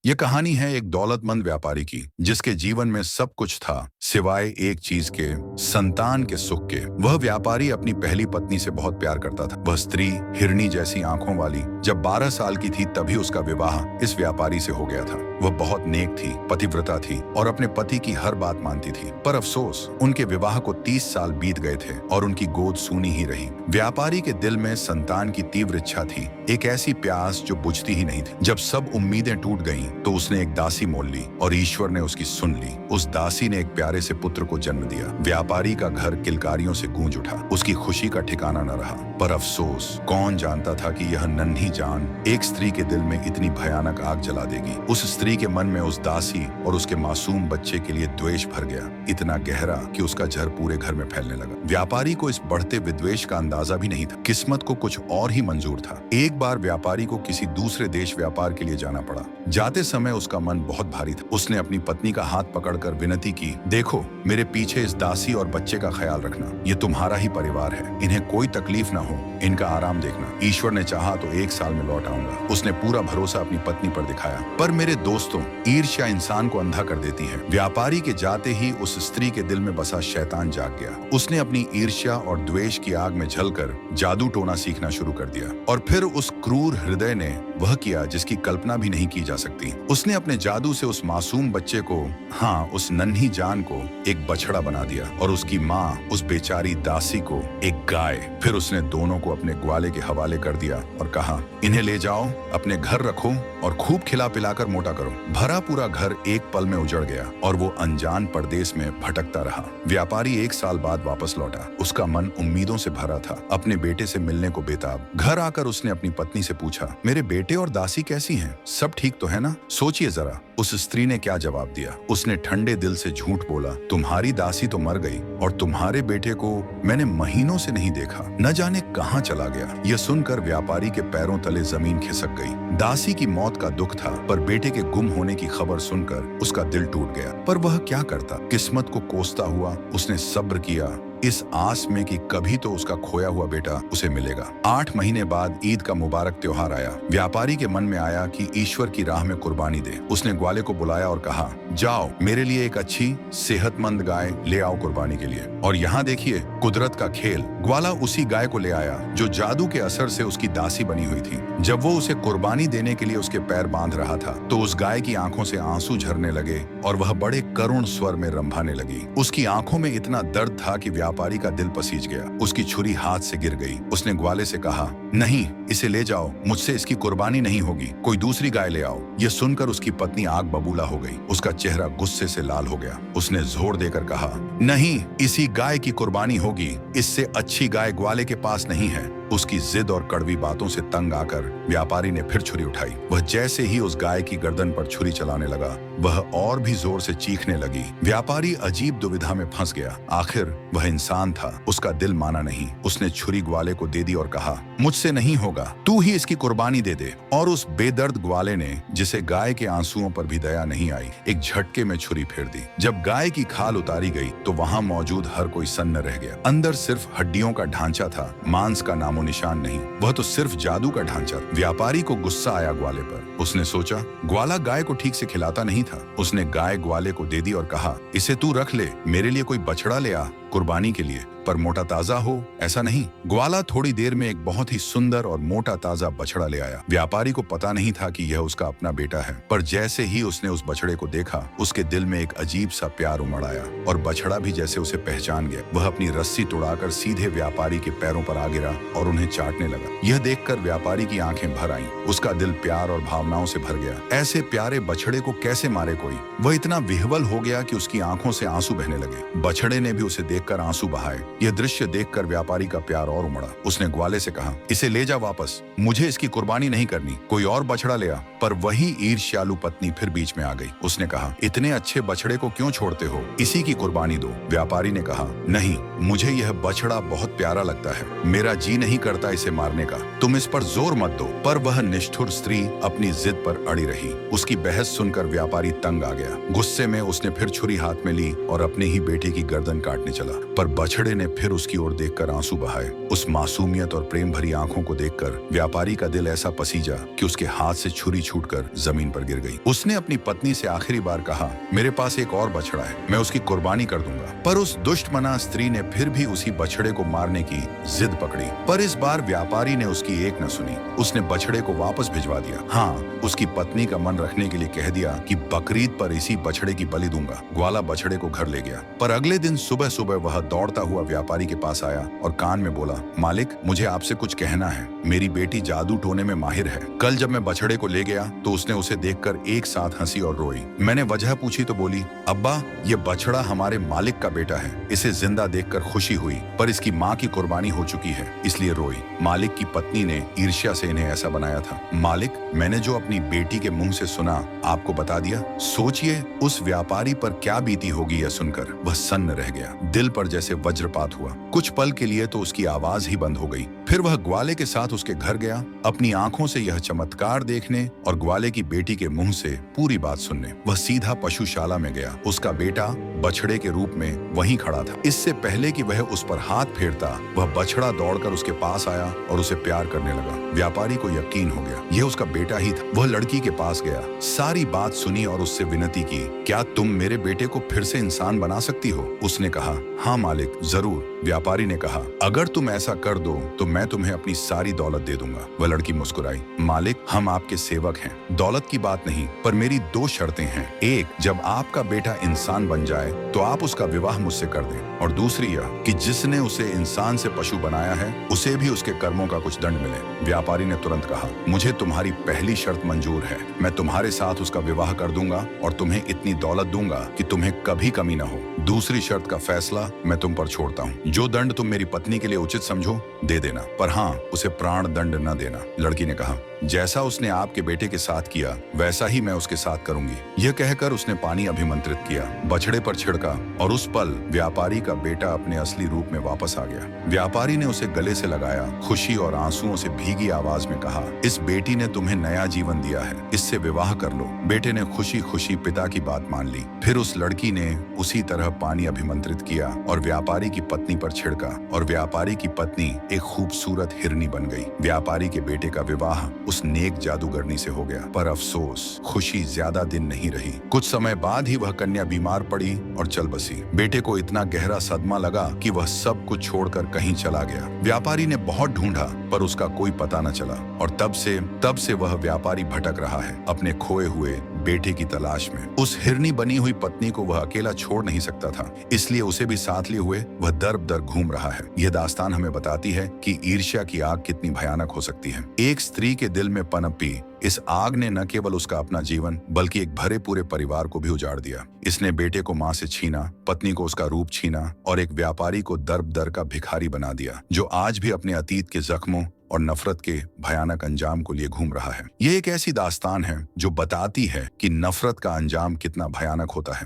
ये कहानी है एक दौलतमंद व्यापारी की, जिसके जीवन में सब कुछ था सिवाय एक चीज के, संतान के सुख के। वह व्यापारी अपनी पहली पत्नी से बहुत प्यार करता था। वह स्त्री हिरनी जैसी आंखों वाली जब 12 साल की थी तभी उसका विवाह इस व्यापारी से हो गया था। वह बहुत नेक थी, पतिव्रता थी और अपने पति की हर बात मानती थी। पर अफसोस, उनके विवाह को 30 साल बीत गए थे और उनकी गोद सूनी ही रही। व्यापारी के दिल में संतान की तीव्र इच्छा थी, एक ऐसी प्यास जो बुझती ही नहीं थी। जब सब उम्मीदें टूट गईं, तो उसने एक दासी मोल ली और ईश्वर ने उसकी सुन ली। उस दासी ने एक प्यारे से पुत्र को जन्म दिया। व्यापारी का घर किलकारियों से गूंज उठा। उसकी खुशी का ठिकाना न रहा। पर अफसोस, कौन जानता था कि यह नन्ही जान एक स्त्री के दिल में इतनी भयानक आग जला देगी। उस स्त्री के मन में उस दासी और उसके मासूम बच्चे के लिए द्वेष भर गया, इतना गहरा कि उसका जहर पूरे घर में फैलने लगा। व्यापारी को इस बढ़ते विद्वेष का अंदाजा भी नहीं था। किस्मत को कुछ और ही मंजूर था। एक बार व्यापारी को किसी दूसरे देश व्यापार के लिए जाना पड़ा। जाते समय उसका मन बहुत भारी था। उसने अपनी पत्नी का हाथ पकड़कर विनती की, देखो, मेरे पीछे इस दासी और बच्चे का ख्याल रखना। ये तुम्हारा ही परिवार है, इन्हें कोई तकलीफ ना हो, इनका आराम देखना। ईश्वर ने चाहा तो 1 साल में लौट आऊंगा। उसने पूरा भरोसा अपनी पत्नी पर दिखाया। पर मेरे दोस्तों, ईर्ष्या इंसान को अंधा कर देती है। व्यापारी के जाते ही उस स्त्री के दिल में बसा शैतान जाग गया। उसने अपनी ईर्ष्या और द्वेष की आग में जलकर जादू टोना सीखना शुरू कर दिया। और फिर उस क्रूर हृदय ने वह किया जिसकी कल्पना भी नहीं की जा सकती। उसने अपने जादू से उस मासूम बच्चे को, हाँ, उस नन्ही जान को एक बछड़ा बना दिया और उसकी माँ, उस बेचारी दासी को एक गाय। फिर उसने दोनों को अपने ग्वाले के हवाले कर दिया और कहा, इन्हें ले जाओ, अपने घर रखो और खूब खिला पिलाकर मोटा करो। भरा पूरा घर एक पल में उजड़ गया और वो अनजान परदेश में भटकता रहा। व्यापारी 1 साल बाद वापस लौटा। उसका मन उम्मीदों से भरा था, अपने बेटे से मिलने को बेताब। घर आकर उसने अपनी पत्नी से पूछा, मेरे बेटे और दासी कैसी हैं? सब ठीक तो है ना? सोचिए जरा, उस स्त्री ने क्या जवाब दिया। उसने ठंडे दिल से झूठ बोला, तुम्हारी दासी तो मर गई और तुम्हारे बेटे को मैंने महीनों से नहीं देखा, न जाने कहां चला गया। यह सुनकर व्यापारी के पैरों तले जमीन खिसक गई। दासी की मौत का दुख था, पर बेटे के गुम होने की खबर सुनकर उसका दिल टूट गया। पर वह क्या करता? किस्मत को कोसता हुआ उसने सब्र किया, इस आस में कि कभी तो उसका खोया हुआ बेटा उसे मिलेगा। 8 महीने बाद ईद का मुबारक त्योहार आया। व्यापारी के मन में आया कि ईश्वर की राह में कुर्बानी दे। उसने ग्वाले को बुलाया और कहा, जाओ, मेरे लिए एक अच्छी सेहतमंद गाय ले आओ कुर्बानी के लिए। और यहाँ देखिए कुदरत का खेल। ग्वाला उसी गाय को ले आया जो जादू के असर से उसकी दासी बनी हुई थी। जब वो उसे कुर्बानी देने के लिए उसके पैर बांध रहा था, तो उस गाय की आंखों से आंसू झरने लगे और वह बड़े करुण स्वर में रंभाने लगी। उसकी आंखों में इतना दर्द था कि व्यापारी का दिल पसीज गया। उसकी छुरी हाथ से गिर गई। उसने ग्वाले से कहा, नहीं, इसे ले जाओ, मुझसे इसकी कुर्बानी नहीं होगी, कोई दूसरी गाय ले आओ। यह सुनकर उसकी पत्नी आग बबूला हो गई। उसका चेहरा गुस्से से लाल हो गया। उसने जोर देकर कहा, नहीं, इसी गाय की कुर्बानी होगी, इससे अच्छी गाय ग्वाले के पास नहीं है। उसकी जिद और कड़वी बातों से तंग आकर व्यापारी ने फिर छुरी उठाई। वह जैसे ही उस गाय की गर्दन पर छुरी चलाने लगा, वह और भी जोर से चीखने लगी। व्यापारी अजीब दुविधा में फंस गया। आखिर वह इंसान था, उसका दिल माना नहीं। उसने छुरी ग्वाले को दे दी और कहा, मुझसे नहीं होगा, तू ही इसकी कुर्बानी दे दे। और उस बेदर्द ग्वाले ने, जिसे गाय के आंसुओं पर भी दया नहीं आई, एक झटके में छुरी फेर दी। जब गाय की खाल उतारी गई तो वहां मौजूद हर कोई सन्न रह गया। अंदर सिर्फ हड्डियों का ढांचा था, मांस का नामो निशान नहीं। वह तो सिर्फ जादू का ढांचा। व्यापारी को गुस्सा आया ग्वाले पर। उसने सोचा, ग्वाला गाय को ठीक से खिलाता नहीं था। उसने गाय ग्वाले को दे दी और कहा, इसे तू रख ले, मेरे लिए कोई बछड़ा ले आ कुर्बानी के लिए, पर मोटा ताजा हो, ऐसा नहीं। ग्वाला थोड़ी देर में एक बहुत ही सुंदर और मोटा ताजा बछड़ा ले आया। व्यापारी को पता नहीं था कि यह उसका अपना बेटा है, पर जैसे ही उसने उस बछड़े को देखा, उसके दिल में एक अजीब सा प्यार उमड़ आया और बछड़ा भी जैसे उसे पहचान गया। वह अपनी रस्सी तोड़ाकर सीधे व्यापारी के पैरों पर आ गिरा और उन्हें चाटने लगा। यह देखकर व्यापारी की आंखें भर आईं। उसका दिल प्यार और भावनाओं से भर गया। ऐसे प्यारे बछड़े को कैसे मारे कोई? वह इतना विह्वल हो गया कि उसकी आंखों से आंसू बहने लगे। बछड़े ने भी उसे देखकर आंसू बहाए। यह दृश्य देखकर व्यापारी का प्यार और उमड़ा। उसने ग्वाले से कहा, इसे ले जा वापस, मुझे इसकी कुर्बानी नहीं करनी, कोई और बछड़ा ले आ। पर वही ईर्ष्यालु पत्नी फिर बीच में आ गई। उसने कहा, इतने अच्छे बछड़े को क्यों छोड़ते हो, इसी की कुर्बानी दो। व्यापारी ने कहा, नहीं, मुझे यह बछड़ा बहुत प्यारा लगता है, मेरा जी नहीं करता इसे मारने का, तुम इस पर जोर मत दो। पर वह निष्ठुर स्त्री अपनी जिद पर अड़ी रही। उसकी बहस सुनकर व्यापारी तंग आ गया। गुस्से में उसने फिर छुरी हाथ में ली और अपने ही बेटे की गर्दन काटने चला। पर बछड़े ने फिर उसकी ओर देखकर आंसू बहाए। उस मासूमियत और प्रेम भरी आंखों को देखकर व्यापारी का दिल ऐसा पसीजा कि उसके हाथ से छुरी छूटकर जमीन पर गिर गई। उसने अपनी पत्नी से आखिरी बार कहा, मेरे पास एक और बछड़ा है, मैं उसकी कुर्बानी कर दूंगा। पर उस दुष्टमना स्त्री ने फिर भी उसी बछड़े को मारने की जिद पकड़ी। पर इस बार व्यापारी ने उसकी एक न सुनी। उसने बछड़े को वापस भिजवा दिया। हाँ, उसकी पत्नी का मन रखने के लिए कह दिया कि बकरीद पर इसी बछड़े की बलि दूंगा। ग्वाला बछड़े को घर ले गया। पर अगले दिन सुबह सुबह वह दौड़ता हुआ व्यापारी के पास आया और कान में बोला, मालिक, मुझे आपसे कुछ कहना है। मेरी बेटी जादू टोने में माहिर है। कल जब मैं बछड़े को ले गया तो उसने उसे देखकर एक साथ हंसी और रोई। मैंने वजह पूछी तो बोली, अब्बा, ये बछड़ा हमारे मालिक का बेटा है। इसे जिंदा देखकर खुशी हुई, पर इसकी माँ की कुर्बानी हो चुकी है, इसलिए रोई। मालिक की पत्नी ने ईर्ष्या से इन्हें ऐसा बनाया था। मालिक, मैंने जो अपनी बेटी के मुंह से सुना आपको बता दिया। सोचिए उस व्यापारी पर क्या बीती होगी यह सुनकर। वह सन्न रह गया। दिल पर जैसे वज्रपात हुआ। कुछ पल के लिए तो उसकी आवाज ही बंद हो गई। फिर वह ग्वाले के साथ उसके घर गया, अपनी आंखों से यह चमत्कार देखने और ग्वाले की बेटी के मुंह से पूरी बात सुनने। वह सीधा पशुशाला में गया। उसका बेटा बछड़े के रूप में वहीं खड़ा था। इससे पहले कि वह उस पर हाथ फेरता, वह बछड़ा दौड़कर उसके पास आया और उसे प्यार करने लगा। व्यापारी को यकीन हो गया, यह उसका बेटा ही था। वह लड़की के पास गया, सारी बात सुनी और उससे विनती की, क्या तुम मेरे बेटे को फिर से इंसान बना सकती हो? उसने कहा, हाँ मालिक, जरूर। व्यापारी ने कहा, अगर तुम ऐसा कर दो तो मैं तुम्हें अपनी सारी दौलत दे दूंगा। वह लड़की मुस्कुराई, मालिक, हम आपके सेवक हैं, दौलत की बात नहीं, पर मेरी दो शर्तें हैं। एक, जब आपका बेटा इंसान बन जाए तो आप उसका विवाह मुझसे कर दें, और दूसरी यह कि जिसने उसे इंसान से पशु बनाया है उसे भी उसके कर्मों का कुछ दंड मिले। व्यापारी ने तुरंत कहा, मुझे तुम्हारी पहली शर्त मंजूर है। मैं तुम्हारे साथ उसका विवाह कर दूंगा और तुम्हें इतनी दौलत दूंगा कि तुम्हें कभी कमी न हो। दूसरी शर्त का फैसला मैं तुम पर छोड़ता हूँ। जो दंड तुम मेरी पत्नी के लिए उचित समझो दे देना, पर हाँ, उसे प्राण दंड न देना। लड़की ने कहा, जैसा उसने आपके बेटे के साथ किया वैसा ही मैं उसके साथ करूंगी। यह कहकर उसने पानी अभिमंत्रित किया, बछड़े पर छिड़का और उस पल व्यापारी का बेटा अपने असली रूप में वापस आ गया। व्यापारी ने उसे गले से लगाया, खुशी और आंसुओं से भीगी आवाज में कहा, इस बेटी ने तुम्हें नया जीवन दिया है, इससे विवाह कर लो। बेटे ने खुशी खुशी पिता की बात मान ली। फिर उस लड़की ने उसी तरह पानी अभिमंत्रित किया और व्यापारी की पत्नी पर छिड़का और व्यापारी की पत्नी एक खूबसूरत हिरनी बन गई। व्यापारी के बेटे का विवाह उस नेक जादूगरनी से हो गया। पर अफसोस, खुशी ज्यादा दिन नहीं रही। कुछ समय बाद ही वह कन्या बीमार पड़ी और चल बसी। बेटे को इतना गहरा सदमा लगा कि वह सब कुछ छोड़कर कहीं चला गया। व्यापारी ने बहुत ढूंढा पर उसका कोई पता न चला और तब से वह व्यापारी भटक रहा है अपने खोए हुए बेटे की तलाश में। उस हिरनी बनी हुई पत्नी को वह अकेला छोड़ नहीं सकता था, इसलिए उसे भी साथ लिए हुए वह दर दर घूम रहा है। यह दास्तान हमें बताती है कि ईर्ष्या की आग कितनी भयानक हो सकती है। एक स्त्री के दिल में पनपी इस आग ने न केवल उसका अपना जीवन बल्कि एक भरे पूरे परिवार को भी उजाड़ दिया। इसने बेटे को मां से छीना, पत्नी को उसका रूप छीना और एक व्यापारी को दर दर का भिखारी बना दिया, जो आज भी अपने अतीत के जख्मों और नफरत के भयानक अंजाम को लिए घूम रहा है। यह एक ऐसी दास्तान है जो बताती है कि नफरत का अंजाम कितना भयानक होता है।